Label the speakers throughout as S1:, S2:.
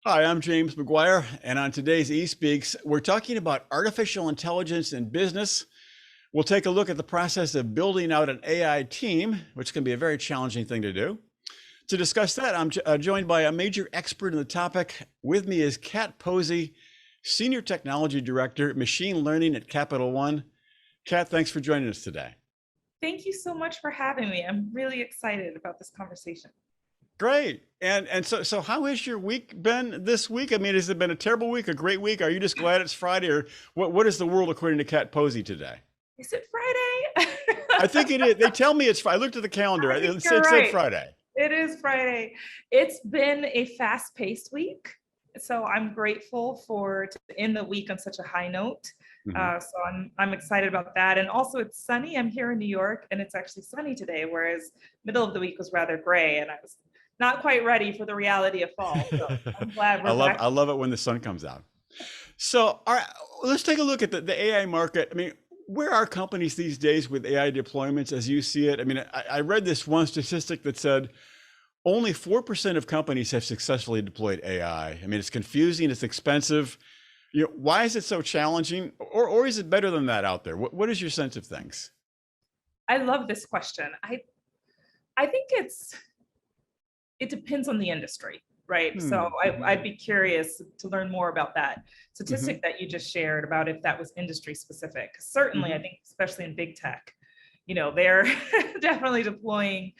S1: Hi, I'm James McGuire, and on today's eSpeaks, we're talking about artificial intelligence in business. We'll take a look at the process of building out an AI team, which can be a very challenging thing to do. To discuss that, I'm joined by a major expert in the topic. With me is Kat Posey, Senior Technology Director, Machine Learning at Capital One. Kat, thanks for joining us today.
S2: Thank you so much for having me. I'm really excited about this conversation.
S1: Great. And so how has your week been this week? I mean, has it been a terrible week, a great week? Are you just glad it's Friday, or what is the world according to Kat Posey today?
S2: Is it Friday?
S1: I think it is. They tell me it's. I looked at the calendar.
S2: I think
S1: It
S2: you're
S1: said
S2: right.
S1: Friday.
S2: It is Friday. It's been a fast-paced week, so I'm grateful for to end the week on such a high note.
S1: Mhm.
S2: So I'm excited about that. And also, it's sunny. I'm here in New York, and it's actually sunny today, whereas middle of the week was rather gray, and I was not quite ready for the reality of fall. So I'm glad
S1: I
S2: we're
S1: love
S2: back.
S1: I love it when the sun comes out. So, all right, let's take a look at the AI market. I mean, where are companies these days with AI deployments as you see it? I mean, I read this one statistic that said only 4% of companies have successfully deployed AI. I mean, it's confusing, it's expensive. Why is it so challenging? Or is it better than that out there? What is your sense of things?
S2: I love this question. I think it depends on the industry, right? So I'd
S1: Mhm.
S2: be curious to learn more about that
S1: Mhm.
S2: statistic that you just shared about if that was industry specific. Certainly, I
S1: Mhm.
S2: think especially in big tech, they're definitely deploying,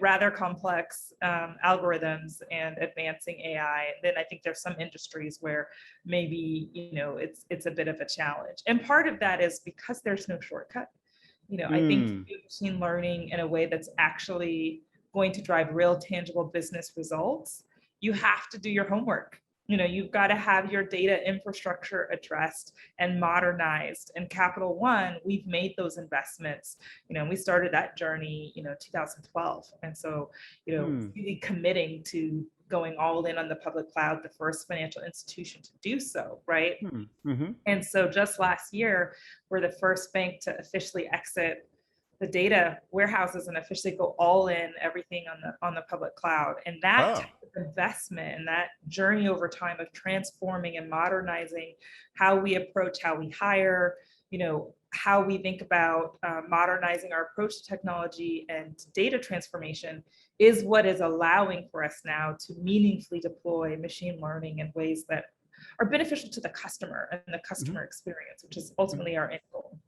S2: rather complex algorithms and advancing AI. Then I think there's some industries where maybe it's a bit of a challenge, and part of that is because there's no shortcut. I think to
S1: Mm.
S2: do machine learning in a way that's actually going to drive real tangible business results, you have to do your homework. You've got to have your data infrastructure addressed and modernized. And Capital One, we've made those investments. We started that journey, 2012. And so,
S1: Mm.
S2: really committing to going all in on the public cloud, the first financial institution to do so, right?
S1: Mm. Mhm.
S2: And so just last year, we're the first bank to officially exit the data warehouses and officially go all in everything on the public cloud. And that
S1: Oh.
S2: type of investment and that journey over time of transforming and modernizing how we approach, how we hire, how we think about modernizing our approach to technology and data transformation is what is allowing for us now to meaningfully deploy machine learning in ways that are beneficial to the customer and the
S1: Mhm.
S2: customer experience, which is
S1: Mhm.
S2: ultimately our end goal.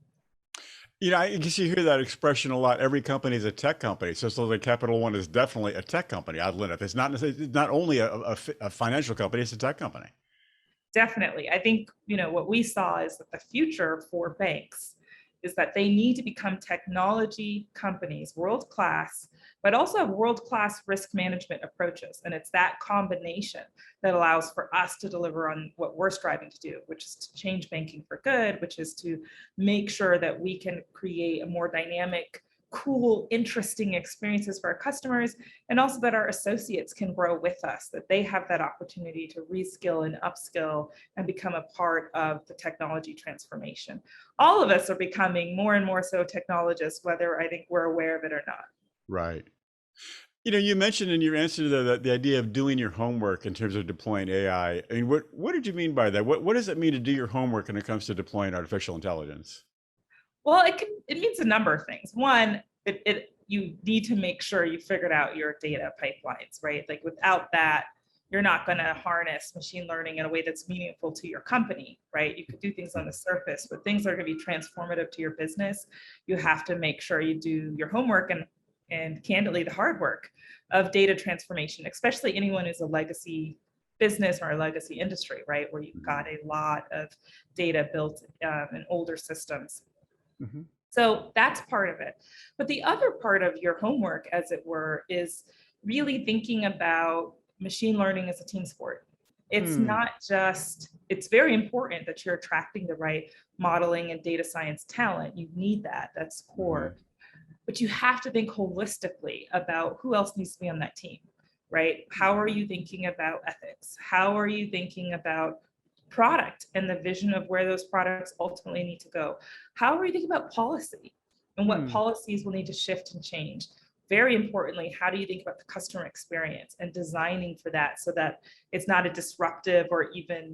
S1: I guess you hear that expression a lot. Every company is a tech company. So the Capital One is definitely a tech company. Oddly enough, it's not only a financial company, it's a tech company.
S2: Definitely. I think, what we saw is that the future for banks is that they need to become technology companies, world class, but also have world class risk management approaches. And it's that combination that allows for us to deliver on what we're striving to do, which is to change banking for good, which is to make sure that we can create a more dynamic, cool, interesting experiences for our customers, and also that our associates can grow with us, that they have that opportunity to reskill and upskill and become a part of the technology transformation. All of us are becoming more and more so technologists, whether I think we're aware of it or not.
S1: Right. You mentioned in your answer to the idea of doing your homework in terms of deploying AI. I mean, what did you mean by that? What does it mean to do your homework when it comes to deploying artificial intelligence?
S2: Well, it means a number of things. One, it you need to make sure you figured out your data pipelines, right? Like without that, you're not going to harness machine learning in a way that's meaningful to your company, right? You could do things on the surface, but things that are going to be transformative to your business, you have to make sure you do your homework and candidly the hard work of data transformation, especially anyone who's a legacy business or a legacy industry, right? Where you've
S1: Mhm.
S2: got a lot of data built in older systems.
S1: Mhm.
S2: So that's part of it. But the other part of your homework, as it were, is really thinking about machine learning as a team sport. It's
S1: Hmm.
S2: not just, it's very important that you're attracting the right modeling and data science talent. You need that, that's
S1: Mhm.
S2: core. But you have to think holistically about who else needs to be on that team, right? How are you thinking about ethics? How are you thinking about product and the vision of where those products ultimately need to go? How are you thinking about policy and what
S1: Hmm.
S2: policies will need to shift and change? very importantly, how do you think about the customer experience and designing for that so that it's not a disruptive or even,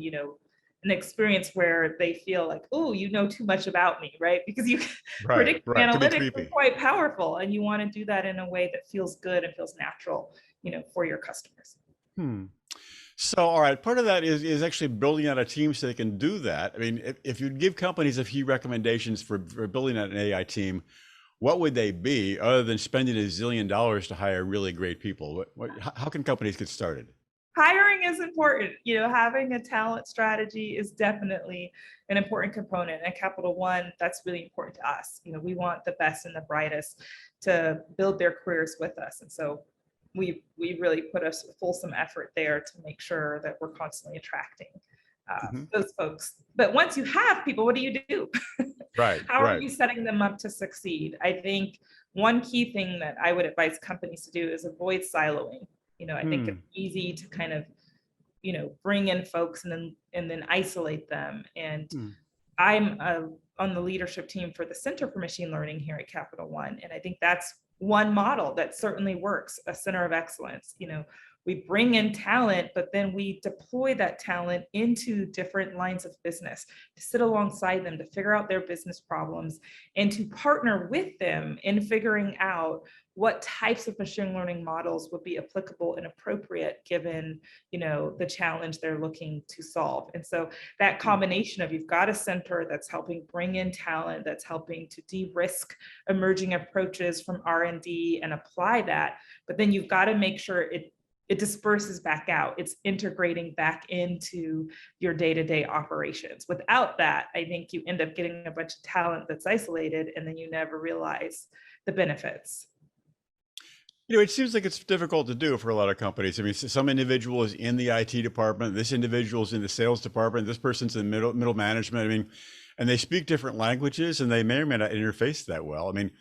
S2: an experience where they feel like, oh, you know too much about me, right? Because you
S1: Right,
S2: predictive
S1: right. Could be
S2: analytics are
S1: creepy.
S2: quite powerful, and you want to do that in a way that feels good and feels natural, for your customers.
S1: Hmm. So, all right, part of that is actually building out a team so they can do that. I mean, if you'd give companies a few recommendations for building out an AI team, what would they be other than spending $1 zillion to hire really great people? How can companies get started?
S2: Hiring is important. Having a talent strategy is definitely an important component. At Capital One, that's really important to us. We want the best and the brightest to build their careers with us. And so we really put a fulsome effort there to make sure that we're constantly attracting
S1: Hmm.
S2: those folks. But once you have people, what do you do?
S1: Right,
S2: How are
S1: right.
S2: you setting them up to succeed? I think one key thing that I would advise companies to do is avoid siloing. I think it's
S1: Hmm.
S2: easy to kind of, bring in folks and then isolate them. And
S1: Hmm.
S2: I'm on the leadership team for the Center for Machine Learning here at Capital One. And I think that's one model that certainly works, a center of excellence. We bring in talent, but then we deploy that talent into different lines of business to sit alongside them, to figure out their business problems, and to partner with them in figuring out what types of machine learning models would be applicable and appropriate given, the challenge they're looking to solve. And so that combination of, you've got a center that's helping bring in talent, that's helping to de-risk emerging approaches from R&D and apply that, but then you've got to make sure it disperses back out. It's integrating back into your day-to-day operations. Without that, I think you end up getting a bunch of talent that's isolated, and then you never realize the benefits.
S1: It seems like it's difficult to do for a lot of companies. I mean, some individual is in the IT department, this individual is in the sales department, this person's in middle management. I mean, and they speak different languages, and they may or may not interface that well. I mean,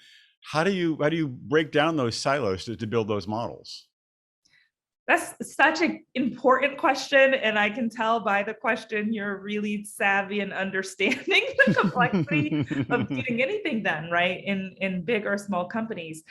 S1: how do you break down those silos to build those models?
S2: That's such an important question. And I can tell by the question, you're really savvy and understanding the complexity of getting anything done, right? In big or small companies.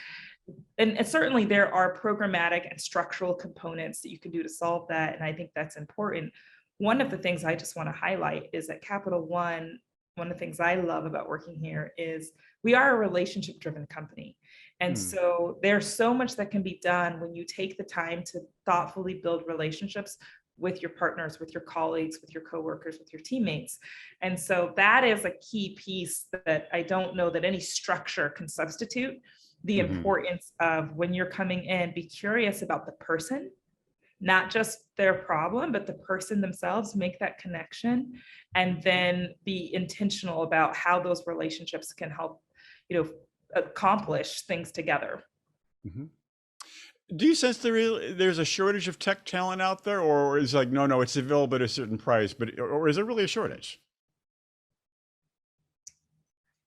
S2: And certainly there are programmatic and structural components that you can do to solve that. And I think that's important. One of the things I just want to highlight is that Capital one of the things I love about working here is we are a relationship driven company. And
S1: Hmm.
S2: so there's so much that can be done when you take the time to thoughtfully build relationships with your partners, with your colleagues, with your coworkers, with your teammates. And so that is a key piece that I don't know that any structure can substitute. The
S1: Hmm.
S2: importance of, when you're coming in, be curious about the person, not just their problem, but the person themselves, make that connection, and then be intentional about how those relationships can help, accomplish things together.
S1: Hmm. Do you sense there's a shortage of tech talent out there, or is like, no, it's available at a certain price, but or is there really a shortage?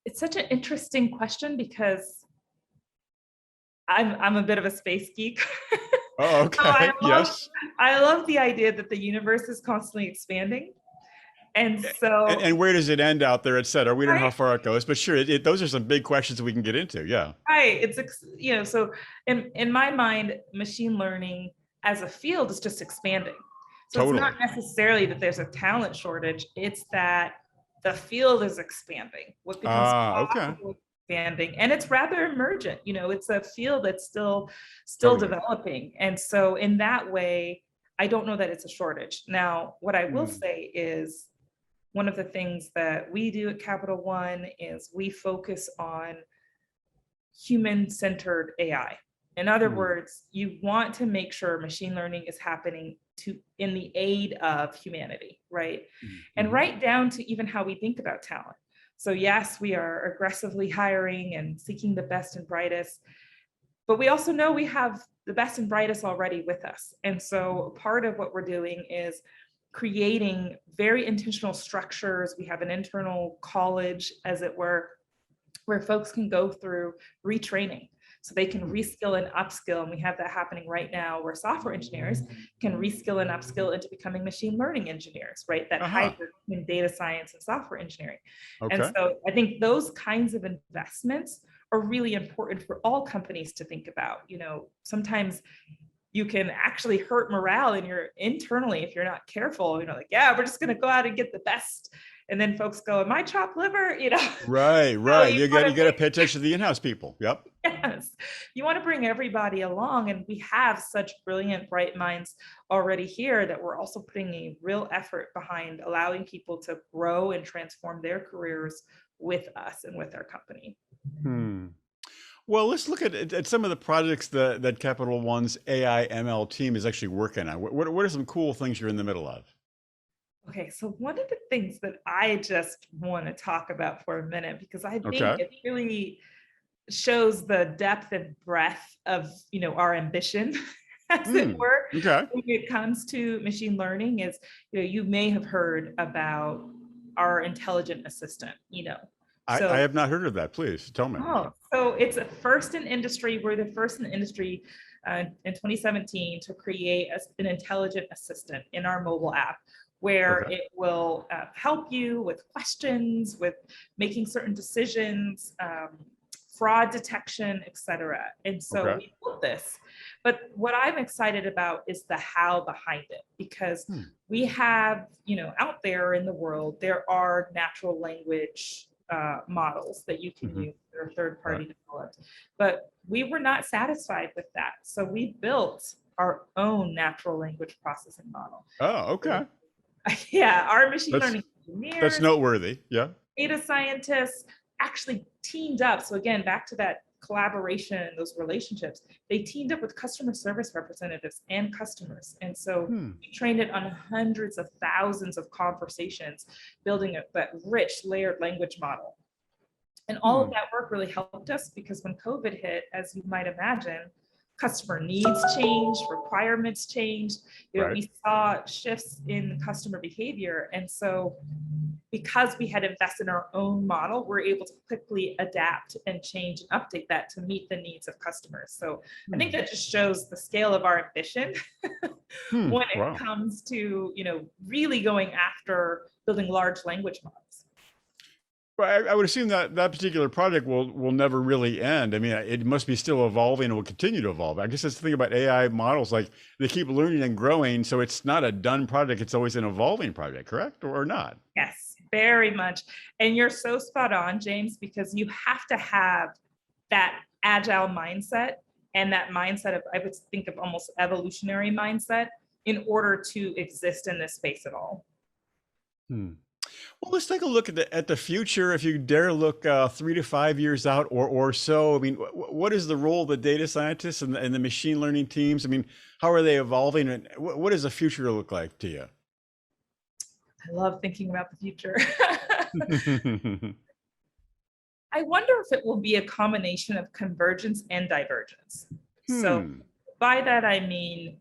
S2: It's such an interesting question because I'm a bit of a space geek.
S1: Oh,
S2: So I
S1: okay.
S2: love
S1: Yes.
S2: I love the idea that the universe is constantly expanding. And so,
S1: And where does it end out there, et cetera? We don't know
S2: right,
S1: how far it goes, but sure, those are some big questions that we can get into. Yeah,
S2: right. So in my mind, machine learning as a field is just expanding. So it's not
S1: totally.
S2: necessarily that there's a talent shortage, it's that the field is expanding. What becomes
S1: Ah, okay.
S2: possible is expanding, and it's rather emergent. It's a field that's still
S1: Totally.
S2: developing. And so in that way, I don't know that it's a shortage. Now, what I will
S1: Hmm.
S2: say is, one of the things that we do at Capital One is we focus on human-centered AI. In other
S1: Hmm.
S2: words, you want to make sure machine learning is happening in the aid of humanity, right? And
S1: Hmm.
S2: right down to even how we think about talent. So yes, we are aggressively hiring and seeking the best and brightest, but we also know we have the best and brightest already with us. And so part of what we're doing is creating very intentional structures. We have an internal college, as it were, where folks can go through retraining. So they can
S1: Hmm.
S2: reskill and upskill. And we have that happening right now, where software engineers can reskill and upskill into becoming machine learning engineers, right? That
S1: Uh-huh.
S2: hybrid between data science and software engineering. And
S1: Okay.
S2: so I think those kinds of investments are really important for all companies to think about. Sometimes you can actually hurt morale in your internally if you're not careful. Like, yeah, we're just going to go out and get the best. And then folks go, am I chopped liver?
S1: Right,
S2: So
S1: right. You got to pay attention to the in-house people. Yep.
S2: yes, you want to bring everybody along. And we have such brilliant, bright minds already here that we're also putting a real effort behind allowing people to grow and transform their careers with us and with our company.
S1: Hmm. Well, let's look at some of the projects that Capital One's AI ML team is actually working on. What are some cool things you're in the middle of?
S2: Okay, so one of the things that I just want to talk about for a minute, because I think
S1: Okay.
S2: it really shows the depth and breadth of our ambition, as it
S1: Hmm.
S2: were,
S1: Okay.
S2: when it comes to machine learning, is you may have heard about our intelligent assistant.
S1: I
S2: So
S1: have not heard of that. Please tell me.
S2: so it's a first in industry. We're the first in industry in 2017 to create an intelligent assistant in our mobile app, where
S1: Okay.
S2: it will help you with questions, with making certain decisions, fraud detection, et cetera. And so
S1: Okay.
S2: we built this. But what I'm excited about is the how behind it, because
S1: Hmm.
S2: we have, out there in the world, there are natural language models that you can
S1: Hmm.
S2: use that are third
S1: Right.
S2: party developed. But we were not satisfied with that. So we built our own natural language processing model.
S1: Oh, okay.
S2: Yeah, our machine
S1: That's
S2: learning
S1: that's
S2: engineers,
S1: noteworthy. Yeah.
S2: data scientists actually teamed up. So again, back to that collaboration and those relationships, they teamed up with customer service representatives and customers. And so
S1: Hmm.
S2: we trained it on hundreds of thousands of conversations, building that rich layered language model. And all of
S1: Hmm.
S2: that work really helped us, because when COVID hit, as you might imagine, customer needs changed, requirements changed.
S1: Right.
S2: We saw shifts in customer behavior. And so because we had invested in our own model, we're able to quickly adapt and change and update that to meet the needs of customers. So I think
S1: Hmm.
S2: that just shows the scale of our ambition
S1: Hmm.
S2: when it
S1: Wow.
S2: comes to, really going after building large language models.
S1: Well, I would assume that that particular project will never really end. I mean, it must be still evolving and will continue to evolve. I guess that's the thing about AI models, like they keep learning and growing. So it's not a done project. It's always an evolving project, correct? Or not?
S2: Yes, very much. And you're so spot on, James, because you have to have that agile mindset and that mindset of, I would think of almost evolutionary mindset, in order to exist in this space at all.
S1: Hmm. Well, let's take a look at the future. If you dare look 3 to 5 years out or so, I mean, what is the role of the data scientists and the machine learning teams? I mean, how are they evolving, and what does the future look like to you?
S2: I love thinking about the future. I wonder if it will be a combination of convergence and divergence. So
S1: Hmm.
S2: by that, I mean,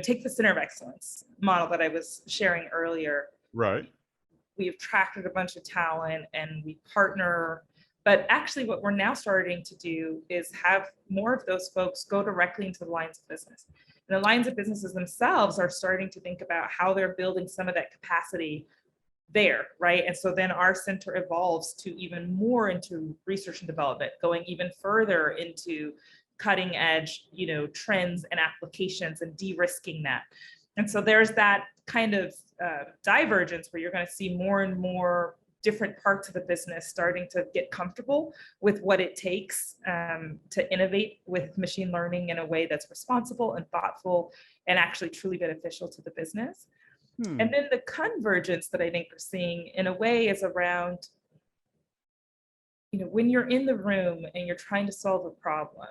S2: take the center of excellence model that I was sharing earlier.
S1: Right.
S2: We've attracted a bunch of talent and we partner. But actually, what we're now starting to do is have more of those folks go directly into the lines of business. And the lines of businesses themselves are starting to think about how they're building some of that capacity there, right? And so then our center evolves to even more into research and development, going even further into cutting edge, trends and applications and de-risking that. And so there's that kind of divergence where you're going to see more and more different parts of the business starting to get comfortable with what it takes to innovate with machine learning in a way that's responsible and thoughtful and actually truly beneficial to the business. And
S1: Hmm.
S2: then the convergence that I think we're seeing in a way is around, when you're in the room and you're trying to solve a problem,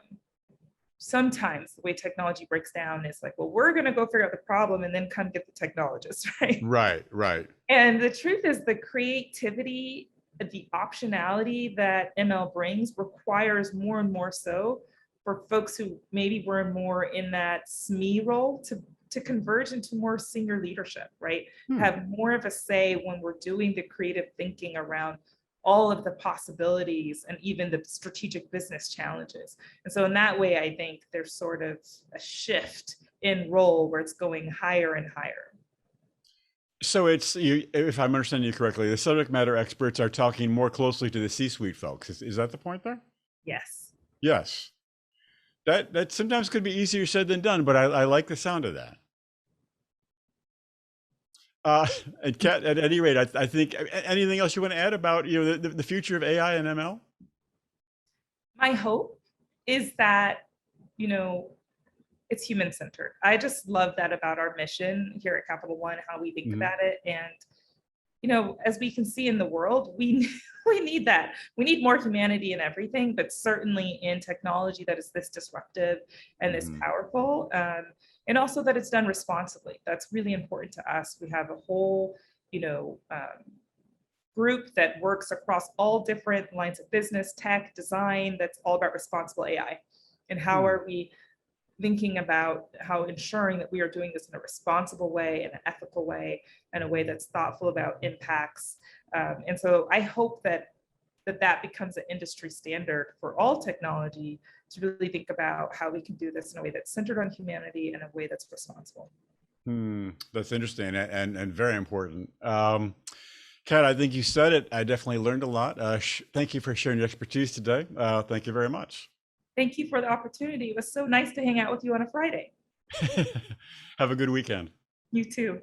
S2: sometimes the way technology breaks down is like, well, we're going to go figure out the problem and then come get the technologist, right?
S1: Right. Right.
S2: And the truth is, the creativity, the optionality that ML brings requires more and more so for folks who maybe were more in that SME role to converge into more senior leadership, right?
S1: Hmm.
S2: Have more of a say when we're doing the creative thinking around all of the possibilities and even the strategic business challenges. And so in that way, I think there's sort of a shift in role where it's going higher and higher.
S1: So it's you, if I'm understanding you correctly, the subject matter experts are talking more closely to the C-suite folks. Is that the point there?
S2: Yes.
S1: Yes. That sometimes could be easier said than done, but I like the sound of that. Uh, and Kat, at any rate, I think anything else you want to add about the future of AI and ML?
S2: My hope is that, you know, it's human centered. I just love that about our mission here at Capital One, how we think
S1: Hmm.
S2: about it. And, as we can see in the world, we we need that. We need more humanity in everything, but certainly in technology that is this disruptive and this
S1: Hmm.
S2: powerful. And also that it's done responsibly. That's really important to us. We have a whole, you know, group that works across all different lines of business, tech, design, that's all about responsible AI. And how
S1: Hmm.
S2: are we thinking about how ensuring that we are doing this in a responsible way, in an ethical way, in a way that's thoughtful about impacts. And so I hope that becomes an industry standard for all technology to really think about how we can do this in a way that's centered on humanity and a way that's responsible.
S1: Hmm. That's interesting and very important. Kat, I think you said it. I definitely learned a lot. Thank you for sharing your expertise today. Thank you very much.
S2: Thank you for the opportunity. It was so nice to hang out with you on a Friday.
S1: Have a good weekend.
S2: You too.